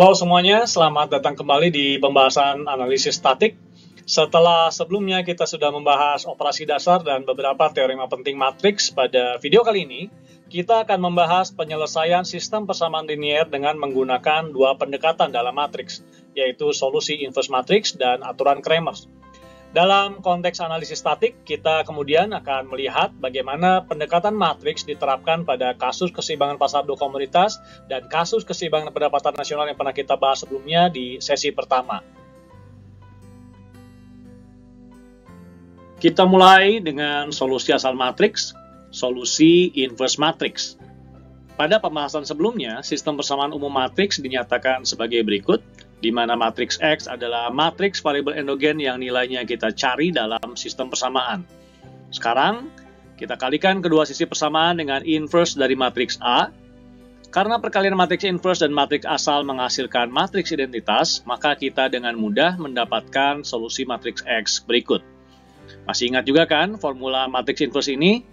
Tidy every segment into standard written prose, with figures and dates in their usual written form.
Halo semuanya, selamat datang kembali di pembahasan analisis statik. Setelah sebelumnya kita sudah membahas operasi dasar dan beberapa teorema penting matriks, pada video kali ini kita akan membahas penyelesaian sistem persamaan linier dengan menggunakan dua pendekatan dalam matriks, yaitu solusi inverse matriks dan aturan Cramer. Dalam konteks analisis statik, kita kemudian akan melihat bagaimana pendekatan matriks diterapkan pada kasus keseimbangan pasar dua komoditas dan kasus keseimbangan pendapatan nasional yang pernah kita bahas sebelumnya di sesi pertama. Kita mulai dengan solusi asal matriks, solusi inverse matriks. Pada pembahasan sebelumnya, sistem persamaan umum matriks dinyatakan sebagai berikut, di mana matriks X adalah matriks variabel endogen yang nilainya kita cari dalam sistem persamaan. Sekarang, kita kalikan kedua sisi persamaan dengan inverse dari matriks A. Karena perkalian matriks inverse dan matriks asal menghasilkan matriks identitas, maka kita dengan mudah mendapatkan solusi matriks X berikut. Masih ingat juga kan formula matriks inverse ini?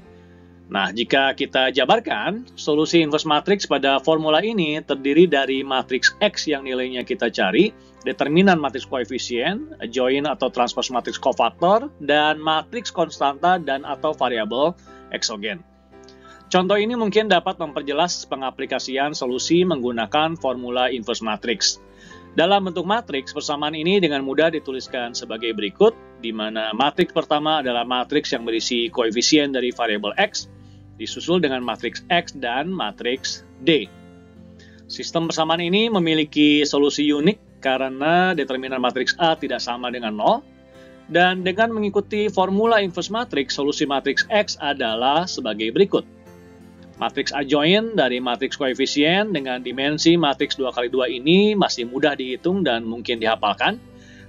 Nah, jika kita jabarkan, solusi inverse matriks pada formula ini terdiri dari matriks X yang nilainya kita cari, determinan matriks koefisien, adjoint atau transpose matriks kofaktor, dan matriks konstanta dan atau variabel eksogen. Contoh ini mungkin dapat memperjelas pengaplikasian solusi menggunakan formula inverse matriks. Dalam bentuk matriks, persamaan ini dengan mudah dituliskan sebagai berikut, di mana matriks pertama adalah matriks yang berisi koefisien dari variabel X, disusul dengan matriks X dan matriks D. Sistem persamaan ini memiliki solusi unik karena determinan matriks A tidak sama dengan 0, dan dengan mengikuti formula inverse matriks, solusi matriks X adalah sebagai berikut. Matriks adjoint dari matriks koefisien dengan dimensi matriks 2x2 ini masih mudah dihitung dan mungkin dihafalkan,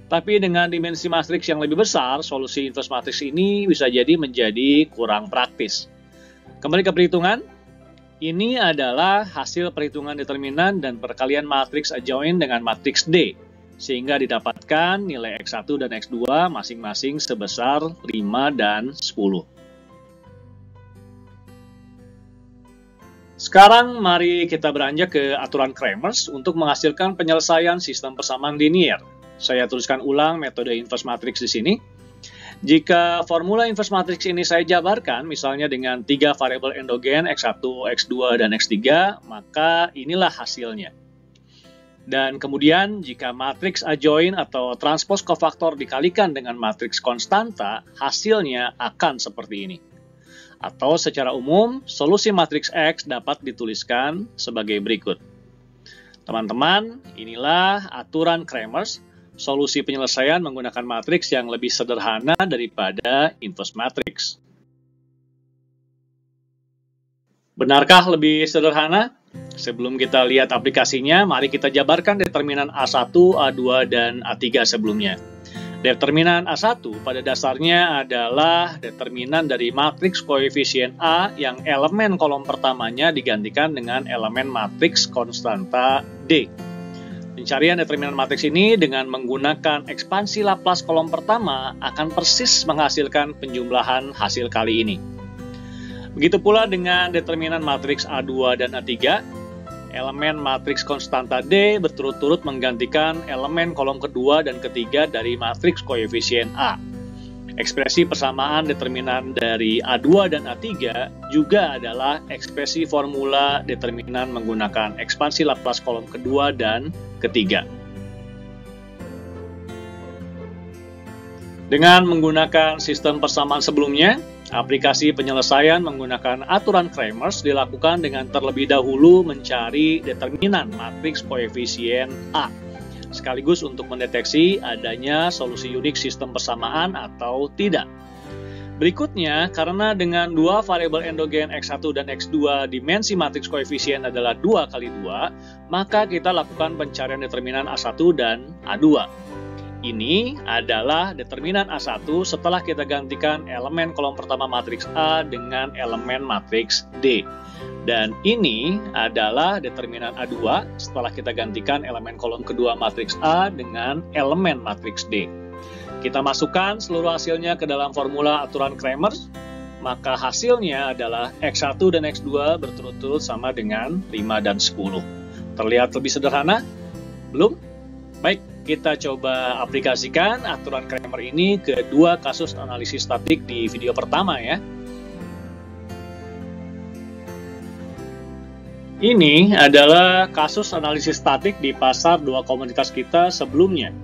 tapi dengan dimensi matriks yang lebih besar, solusi inverse matriks ini bisa jadi menjadi kurang praktis. Kembali ke perhitungan, ini adalah hasil perhitungan determinan dan perkalian matriks adjoint dengan matriks D, sehingga didapatkan nilai X1 dan X2 masing-masing sebesar 5 dan 10. Sekarang mari kita beranjak ke aturan Cramer untuk menghasilkan penyelesaian sistem persamaan linier. Saya tuliskan ulang metode inverse matriks di sini. Jika formula inverse matriks ini saya jabarkan, misalnya dengan 3 variabel endogen X1, X2, dan X3, maka inilah hasilnya. Dan kemudian jika matriks adjoint atau transpose kofaktor dikalikan dengan matriks konstanta, hasilnya akan seperti ini. Atau secara umum, solusi matriks X dapat dituliskan sebagai berikut. Teman-teman, inilah aturan Cramer, solusi penyelesaian menggunakan matriks yang lebih sederhana daripada inverse matriks. Benarkah lebih sederhana? Sebelum kita lihat aplikasinya, mari kita jabarkan determinan A1, A2, dan A3 sebelumnya. Determinan A1 pada dasarnya adalah determinan dari matriks koefisien A yang elemen kolom pertamanya digantikan dengan elemen matriks konstanta D. Pencarian determinan matriks ini dengan menggunakan ekspansi Laplace kolom pertama akan persis menghasilkan penjumlahan hasil kali ini. Begitu pula dengan determinan matriks A2 dan A3, elemen matriks konstanta D berturut-turut menggantikan elemen kolom kedua dan ketiga dari matriks koefisien A. Ekspresi persamaan determinan dari A2 dan A3 juga adalah ekspresi formula determinan menggunakan ekspansi Laplace kolom kedua dan ketiga. Dengan menggunakan sistem persamaan sebelumnya, aplikasi penyelesaian menggunakan aturan Cramer dilakukan dengan terlebih dahulu mencari determinan matriks koefisien A, sekaligus untuk mendeteksi adanya solusi unik sistem persamaan atau tidak. Berikutnya, karena dengan dua variabel endogen X1 dan X2 dimensi matriks koefisien adalah 2 kali 2, maka kita lakukan pencarian determinan A1 dan A2. Ini adalah determinan A1 setelah kita gantikan elemen kolom pertama matriks A dengan elemen matriks D. Dan ini adalah determinan A2 setelah kita gantikan elemen kolom kedua matriks A dengan elemen matriks D. Kita masukkan seluruh hasilnya ke dalam formula aturan Cramer, maka hasilnya adalah X1 dan X2 berturut-turut sama dengan 5 dan 10. Terlihat lebih sederhana? Belum? Baik, kita coba aplikasikan aturan Cramer ini ke dua kasus analisis statik di video pertama ya. Ini adalah kasus analisis statik di pasar dua komoditas kita sebelumnya.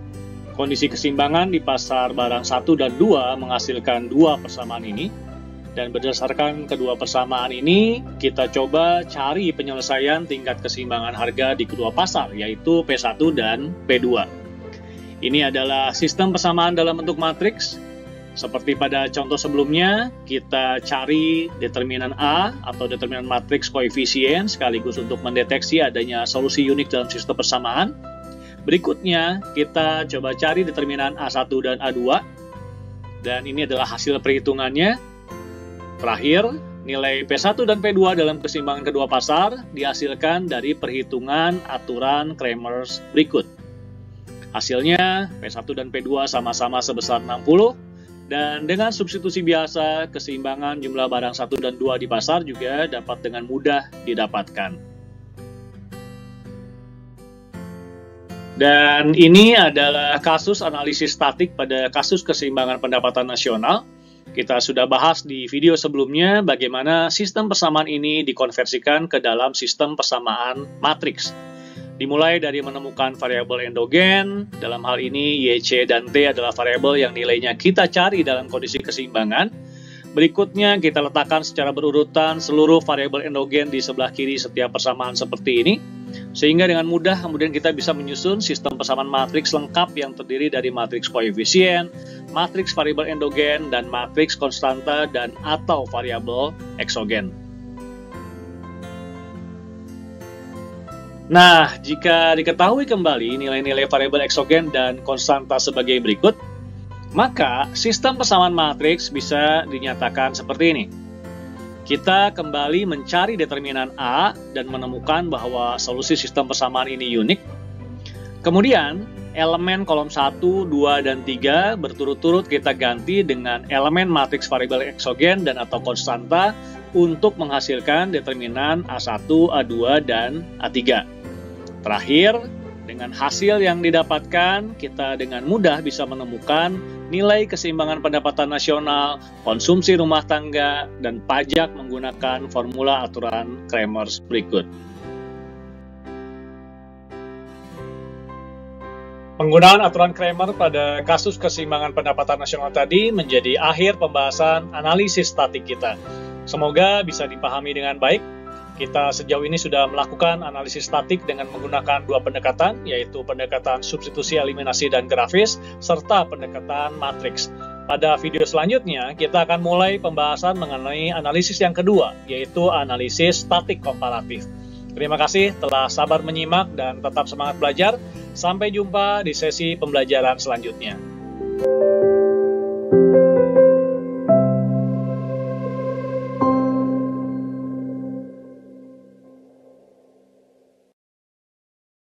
Kondisi keseimbangan di pasar barang 1 dan 2 menghasilkan dua persamaan ini. Dan berdasarkan kedua persamaan ini, kita coba cari penyelesaian tingkat keseimbangan harga di kedua pasar, yaitu P1 dan P2. Ini adalah sistem persamaan dalam bentuk matriks. Seperti pada contoh sebelumnya, kita cari determinan A atau determinan matriks koefisien sekaligus untuk mendeteksi adanya solusi unik dalam sistem persamaan. Berikutnya, kita coba cari determinan A1 dan A2. Dan ini adalah hasil perhitungannya. Terakhir, nilai P1 dan P2 dalam keseimbangan kedua pasar dihasilkan dari perhitungan aturan Cramer berikut. Hasilnya, P1 dan P2 sama-sama sebesar 60. Dan dengan substitusi biasa, keseimbangan jumlah barang 1 dan 2 di pasar juga dapat dengan mudah didapatkan. Dan ini adalah kasus analisis statik pada kasus keseimbangan pendapatan nasional. Kita sudah bahas di video sebelumnya bagaimana sistem persamaan ini dikonversikan ke dalam sistem persamaan matriks. Dimulai dari menemukan variabel endogen, dalam hal ini Y, C, dan T adalah variabel yang nilainya kita cari dalam kondisi keseimbangan. Berikutnya kita letakkan secara berurutan seluruh variabel endogen di sebelah kiri setiap persamaan seperti ini. Sehingga dengan mudah kemudian kita bisa menyusun sistem persamaan matriks lengkap yang terdiri dari matriks koefisien, matriks variabel endogen, dan matriks konstanta dan atau variabel eksogen. Nah, jika diketahui kembali nilai-nilai variabel eksogen dan konstanta sebagai berikut, maka sistem persamaan matriks bisa dinyatakan seperti ini. Kita kembali mencari determinan A dan menemukan bahwa solusi sistem persamaan ini unik. Kemudian, elemen kolom 1, 2, dan 3 berturut-turut kita ganti dengan elemen matriks variabel eksogen dan atau konstanta untuk menghasilkan determinan A1, A2, dan A3. Terakhir, dengan hasil yang didapatkan, kita dengan mudah bisa menemukan nilai keseimbangan pendapatan nasional, konsumsi rumah tangga, dan pajak menggunakan formula aturan Cramer berikut. Penggunaan aturan Cramer pada kasus keseimbangan pendapatan nasional tadi menjadi akhir pembahasan analisis statik kita. Semoga bisa dipahami dengan baik. Kita sejauh ini sudah melakukan analisis statik dengan menggunakan dua pendekatan, yaitu pendekatan substitusi, eliminasi, dan grafis, serta pendekatan matriks. Pada video selanjutnya, kita akan mulai pembahasan mengenai analisis yang kedua, yaitu analisis statik komparatif. Terima kasih telah sabar menyimak dan tetap semangat belajar. Sampai jumpa di sesi pembelajaran selanjutnya.